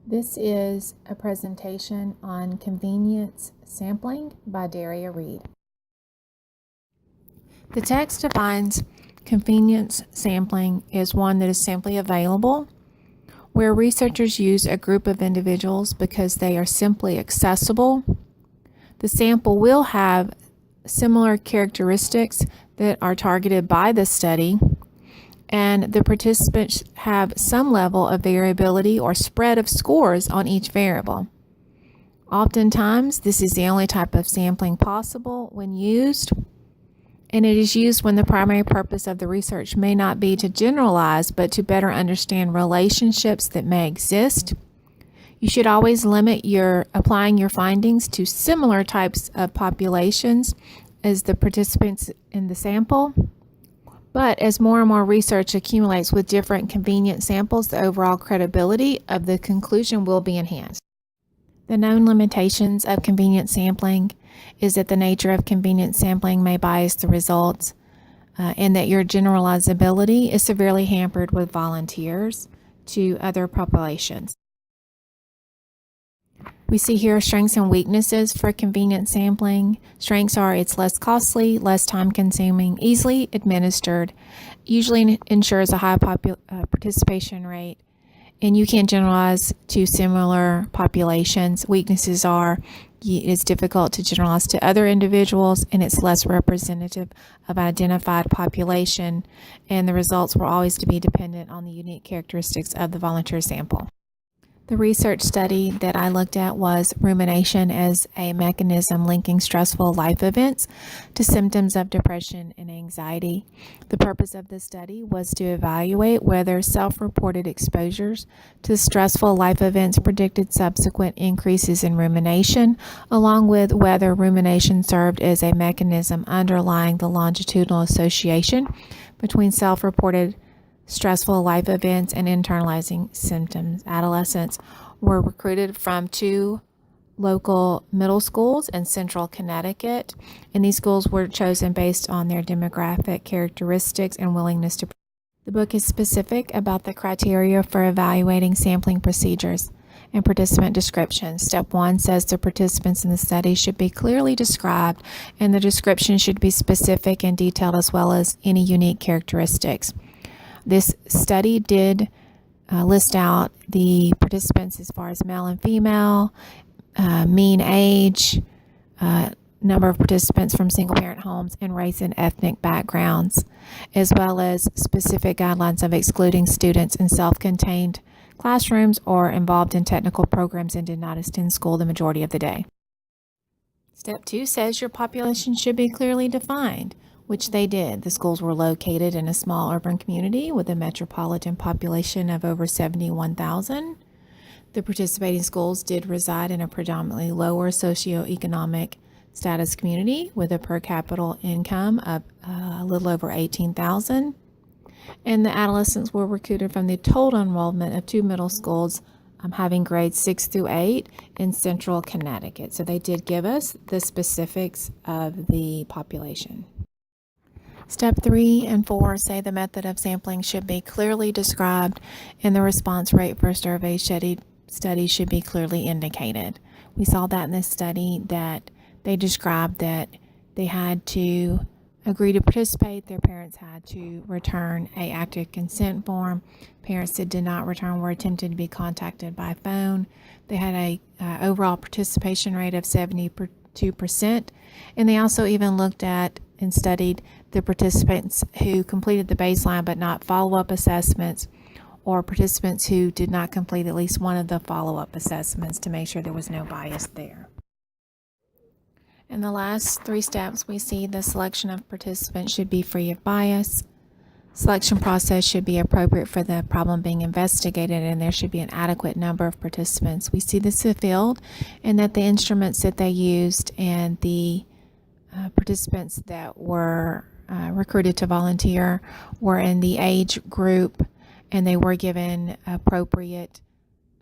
This is a presentation on convenience sampling by Daria Reed. The text defines convenience sampling as one that is simply available, where researchers use a group of individuals because they are simply accessible. The sample will have similar characteristics that are targeted by the study, and the participants have some level of variability or spread of scores on each variable. Oftentimes, this is the only type of sampling possible when used, and it is used when the primary purpose of the research may not be to generalize, but to better understand relationships that may exist. You should always limit applying your findings to similar types of populations as the participants in the sample. But as more and more research accumulates with different convenient samples, the overall credibility of the conclusion will be enhanced. The known limitations of convenient sampling is that the nature of convenient sampling may bias the results, and that your generalizability is severely hampered with volunteers to other populations. We see here strengths and weaknesses for convenient sampling. Strengths are it's less costly, less time-consuming, easily administered, usually ensures a high participation rate, and you can generalize to similar populations. Weaknesses are it's difficult to generalize to other individuals, and it's less representative of an identified population, and the results were always to be dependent on the unique characteristics of the volunteer sample. The research study that I looked at was rumination as a mechanism linking stressful life events to symptoms of depression and anxiety. The purpose of the study was to evaluate whether self-reported exposures to stressful life events predicted subsequent increases in rumination, along with whether rumination served as a mechanism underlying the longitudinal association between self-reported stressful life events and internalizing symptoms. Adolescents were recruited from 2 local middle schools in central Connecticut, and these schools were chosen based on their demographic characteristics and willingness to. The book is specific about the criteria for evaluating sampling procedures and participant descriptions. Step 1 says the participants in the study should be clearly described, and the description should be specific and detailed as well as any unique characteristics. This study did list out the participants as far as male and female, mean age, number of participants from single-parent homes, and race and ethnic backgrounds, as well as specific guidelines of excluding students in self-contained classrooms or involved in technical programs and did not attend school the majority of the day. Step 2 says your population should be clearly defined, which they did. The schools were located in a small urban community with a metropolitan population of over 71,000. The participating schools did reside in a predominantly lower socioeconomic status community with a per capita income of a little over 18,000. And the adolescents were recruited from the total enrollment of 2 middle schools having grades 6 through 8 in central Connecticut. So they did give us the specifics of the population. Step 3 and 4 say the method of sampling should be clearly described and the response rate for a survey study should be clearly indicated. We saw that in this study that they described that they had to agree to participate, their parents had to return an active consent form. Parents that did not return were attempted to be contacted by phone. They had a overall participation rate of 72%, and they also even looked at and studied the participants who completed the baseline but not follow-up assessments, or participants who did not complete at least one of the follow-up assessments to make sure there was no bias there. In the last 3 steps, we see the selection of participants should be free of bias. Selection process should be appropriate for the problem being investigated, and there should be an adequate number of participants. We see this fulfilled in that the instruments that they used and the participants that were recruited to volunteer were in the age group, and they were given appropriate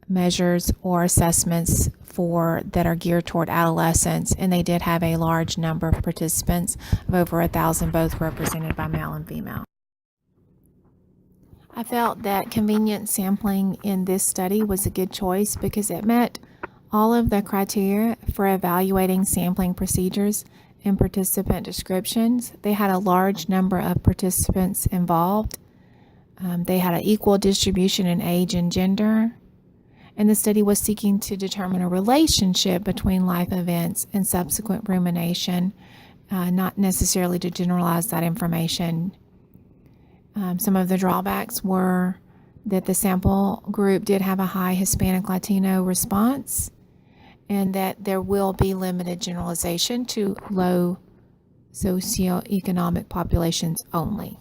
measures or assessments that are geared toward adolescents, and they did have a large number of participants of over 1,000, both represented by male and female. I felt that convenience sampling in this study was a good choice because it met all of the criteria for evaluating sampling procedures and participant descriptions. They had a large number of participants involved. They had an equal distribution in age and gender. And the study was seeking to determine a relationship between life events and subsequent rumination, not necessarily to generalize that information. Some of the drawbacks were that the sample group did have a high Hispanic Latino response, and that there will be limited generalization to low socioeconomic populations only.